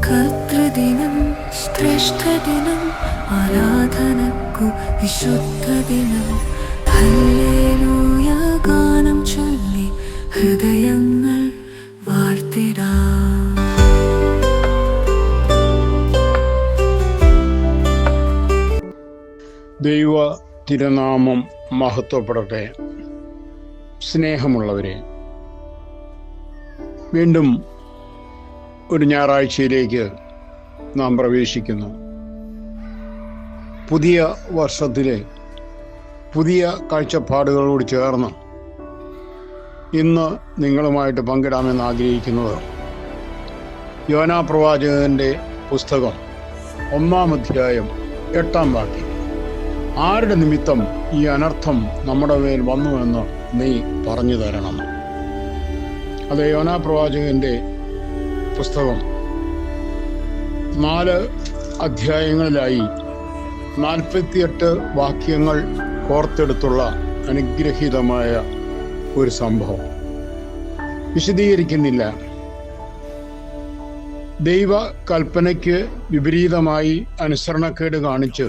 കർത്തൃദിനം, ശ്രേഷ്ഠദിനം, ആരാധനക്കു വിശുദ്ധദിനം. Hallelujah ഗാനം ചൊല്ലി ഹൃദയങ്ങൾ വാഴ്ത്തിടാം. ദൈവ തിരുനാമം മഹത്വപ്പെടട്ടെ. സ്നേഹമുള്ളവരെ, വീണ്ടും ഒരു ഞായറാഴ്ചയിലേക്ക് നാം പ്രവേശിക്കുന്നു. പുതിയ വർഷത്തിലെ പുതിയ കാഴ്ചപ്പാടുകളോട് ചേർന്ന് ഇന്ന് നിങ്ങളുമായിട്ട് പങ്കിടാമെന്ന് ആഗ്രഹിക്കുന്നത് യോനാ പ്രവാചകന്റെ പുസ്തകം 1-ാം അധ്യായം 8-ാം വാക്യം. ആരുടെ നിമിത്തം ഈ അനർത്ഥം നമ്മുടെ മേൽ വന്നുവെന്ന് നീ പറഞ്ഞു തരണം. അത് യോനാ പ്രവാചകന്റെ പുസ്തകം 4 അധ്യായങ്ങളിലായി 48 വാക്യങ്ങൾ കോർത്തെടുത്തുള്ള അനുഗ്രഹീതമായ ഒരു സംഭവം. വിശദീകരിക്കുന്നില്ല. ദൈവ കൽപ്പനയ്ക്ക് വിപരീതമായി അനുസരണക്കേട് കാണിച്ച്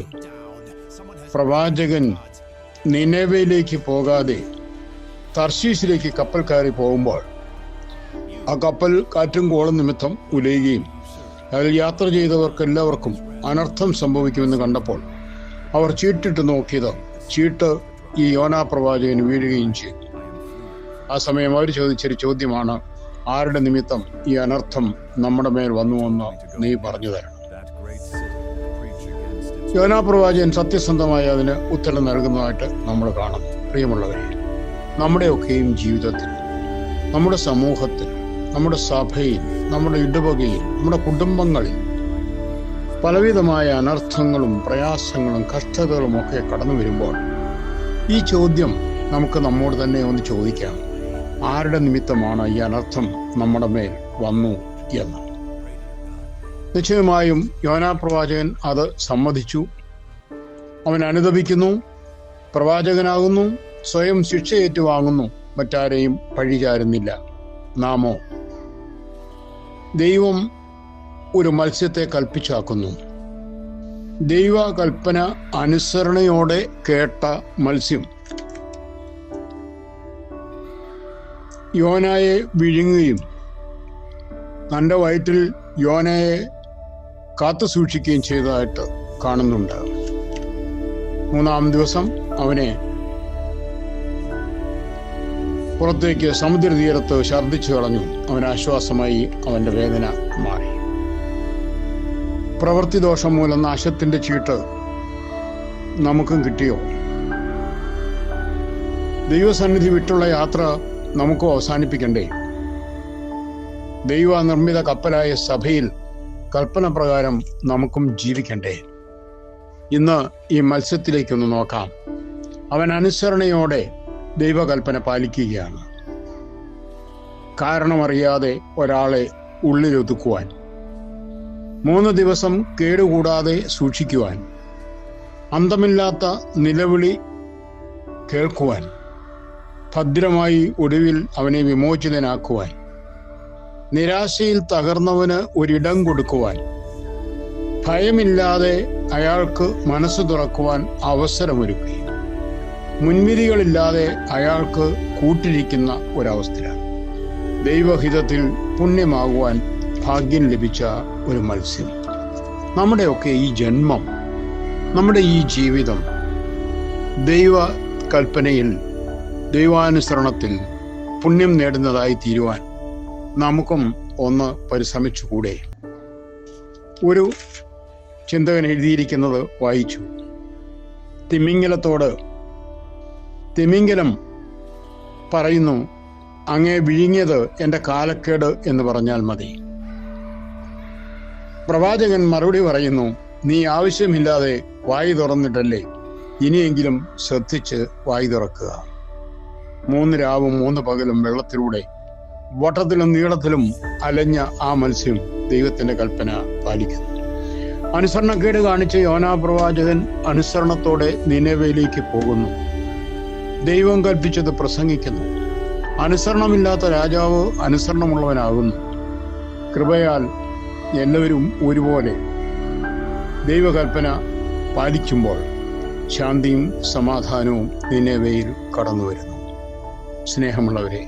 പ്രവാചകൻ നിനവയിലേക്ക് പോകാതെ തർശീശിലേക്ക് കപ്പൽ കയറി പോകുമ്പോൾ ആ കപ്പൽ കാറ്റും കോളും നിമിത്തം ഉലയുകയും അതിൽ യാത്ര ചെയ്തവർക്കെല്ലാവർക്കും അനർത്ഥം സംഭവിക്കുമെന്ന് കണ്ടപ്പോൾ അവർ ചീട്ടിട്ട് നോക്കിയത് ചീട്ട് ഈ യോനാ പ്രവാചകന് വീഴുകയും ചെയ്തു. ആ സമയം അവർ ചോദിച്ചൊരു ചോദ്യമാണ്, ആരുടെ നിമിത്തം ഈ അനർത്ഥം നമ്മുടെ മേൽ വന്നുവെന്ന് നീ പറഞ്ഞു തരണം. യോനാ പ്രവാചകൻ സത്യസന്ധമായി അതിന് ഉത്തരം നൽകുന്നതായിട്ട് നമ്മൾ കാണും. പ്രിയമുള്ളവരെ, നമ്മുടെയൊക്കെയും ജീവിതത്തിൽ, നമ്മുടെ സമൂഹത്തിൽ, നമ്മുടെ സഭയിൽ, നമ്മുടെ ഇടവകയിൽ, നമ്മുടെ കുടുംബങ്ങളിൽ പലവിധമായ അനർത്ഥങ്ങളും പ്രയാസങ്ങളും കഷ്ടതകളും ഒക്കെ കടന്നു വരുമ്പോൾ ഈ ചോദ്യം നമുക്ക് നമ്മോട് തന്നെ ഒന്ന് ചോദിക്കാം, ആരുടെ നിമിത്തമാണ് ഈ അനർത്ഥം നമ്മുടെ മേൽ വന്നു എന്ന്. നിശ്ചയമായും യോനാ പ്രവാചകൻ അത് സമ്മതിച്ചു. അവൻ അനുതപിക്കുന്നു, പ്രവാചകനാകുന്നു, സ്വയം ശിക്ഷ ഏറ്റുവാങ്ങുന്നു, മറ്റാരെയും പഴിചാരുന്നില്ല. നാമോ ദൈവം ഒരു മത്സ്യത്തെ കൽപ്പിച്ചാക്കുന്നു. ദൈവ കൽപ്പന അനുസരണയോടെ കേട്ട മത്സ്യം യോനായെ വിഴുങ്ങുകയും തൻ്റെ വയറ്റിൽ യോനയെ കാത്തു സൂക്ഷിക്കുകയും ചെയ്തതായിട്ട് കാണുന്നുണ്ട്. 3-ാം ദിവസം അവനെ പുറത്തേക്ക് സമുദ്രതീരത്ത് ഛർദ്ദിച്ചു കളഞ്ഞു. അവന് ആശ്വാസമായി, അവന്റെ വേദന മാറി. പ്രവൃത്തി ദോഷം മൂലം നാശത്തിന്റെ ചീട്ട് നമുക്കും കിട്ടിയോ? ദൈവസന്നിധി വിട്ടുള്ള യാത്ര നമുക്കും അവസാനിപ്പിക്കണ്ടേ? ദൈവ നിർമ്മിത കപ്പലായ സഭയിൽ കൽപ്പന പ്രകാരം നമുക്കും ജീവിക്കണ്ടേ? ഇന്ന് ഈ മത്സ്യത്തിലേക്കൊന്ന് നോക്കാം. അവൻ അനുസരണയോടെ ദൈവകൽപ്പന പാലിക്കുകയാണ്. കാരണമറിയാതെ ഒരാളെ ഉള്ളിലൊതുക്കുവാൻ, 3 ദിവസം കേടുകൂടാതെ സൂക്ഷിക്കുവാൻ, അന്തമില്ലാത്ത നിലവിളി കേൾക്കുവാൻ, ഭദ്രമായി ഒടുവിൽ അവനെ വിമോചിതനാക്കുവാൻ, നിരാശയിൽ തകർന്നവന് ഒരിടം കൊടുക്കുവാൻ, ഭയമില്ലാതെ അയാൾക്ക് മനസ്സ് തുറക്കുവാൻ അവസരമൊരുക്കുകയും മുൻവിധികളില്ലാതെ അയാൾക്ക് കൂട്ടിരിക്കുന്ന ഒരവസ്ഥയാണ്. ദൈവഹിതത്തിൽ പുണ്യമാകുവാൻ ഭാഗ്യം ലഭിച്ച ഒരു മത്സ്യം. നമ്മുടെയൊക്കെ ഈ ജന്മം, നമ്മുടെ ഈ ജീവിതം ദൈവ കൽപ്പനയിൽ, ദൈവാനുസരണത്തിൽ പുണ്യം നേടുന്നതായി തീരുവാൻ നമുക്കും ഒന്ന് പരിശ്രമിച്ചുകൂടെ? ഒരു ചിന്തകൻ എഴുതിയിരിക്കുന്നത് വായിച്ചു. തിമിംഗലത്തോട് തിമിംഗലം പറയുന്നു, അങ്ങേ വിഴുങ്ങിയത് എൻ്റെ കാലക്കേട് എന്ന് പറഞ്ഞാൽ മതി. പ്രവാചകൻ മറുപടി പറയുന്നു, നീ ആവശ്യമില്ലാതെ വായി തുറന്നിട്ടല്ലേ, ഇനിയെങ്കിലും ശ്രദ്ധിച്ച് വായി തുറക്കുക. 3 രാവും 3 പകലും വെള്ളത്തിലൂടെ വട്ടത്തിലും നീളത്തിലും അലഞ്ഞ ആ മത്സ്യം ദൈവത്തിന്റെ കൽപ്പന പാലിക്കുന്നു. അനുസരണക്കേട് കാണിച്ച യോനാ പ്രവാചകൻ അനുസരണത്തോടെ നിനവയിലേക്ക് പോകുന്നു. ദൈവം കൽപ്പിച്ചത് പ്രസംഗിക്കുന്നു. അനുസരണമില്ലാത്ത രാജാവ് അനുസരണമുള്ളവനാകുന്നു. കൃപയാൽ എല്ലാവരും ഒരുപോലെ ദൈവകൽപ്പന പാലിക്കുമ്പോൾ ശാന്തിയും സമാധാനവും നിനവേയിൽ കടന്നു വരുന്നു. സ്നേഹമുള്ളവരെ,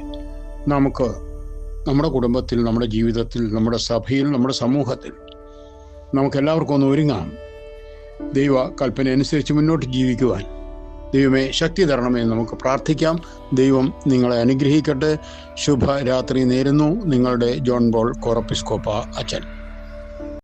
നമുക്ക് നമ്മുടെ കുടുംബത്തിൽ, നമ്മുടെ ജീവിതത്തിൽ, നമ്മുടെ സഭയിൽ, നമ്മുടെ സമൂഹത്തിൽ നമുക്കെല്ലാവർക്കും ഒന്ന് ഒരുങ്ങാം. ദൈവ കൽപ്പന അനുസരിച്ച് മുന്നോട്ട് ജീവിക്കുവാൻ ദൈവമേ ശക്തി തരണമേ നമുക്ക് പ്രാർത്ഥിക്കാം. ദൈവം നിങ്ങളെ അനുഗ്രഹിക്കട്ടെ. ശുഭരാത്രി നേരുന്നു. നിങ്ങളുടെ ജോൺ ബോൾ കോറപ്പിസ്കോപ്പ അച്ഛൻ.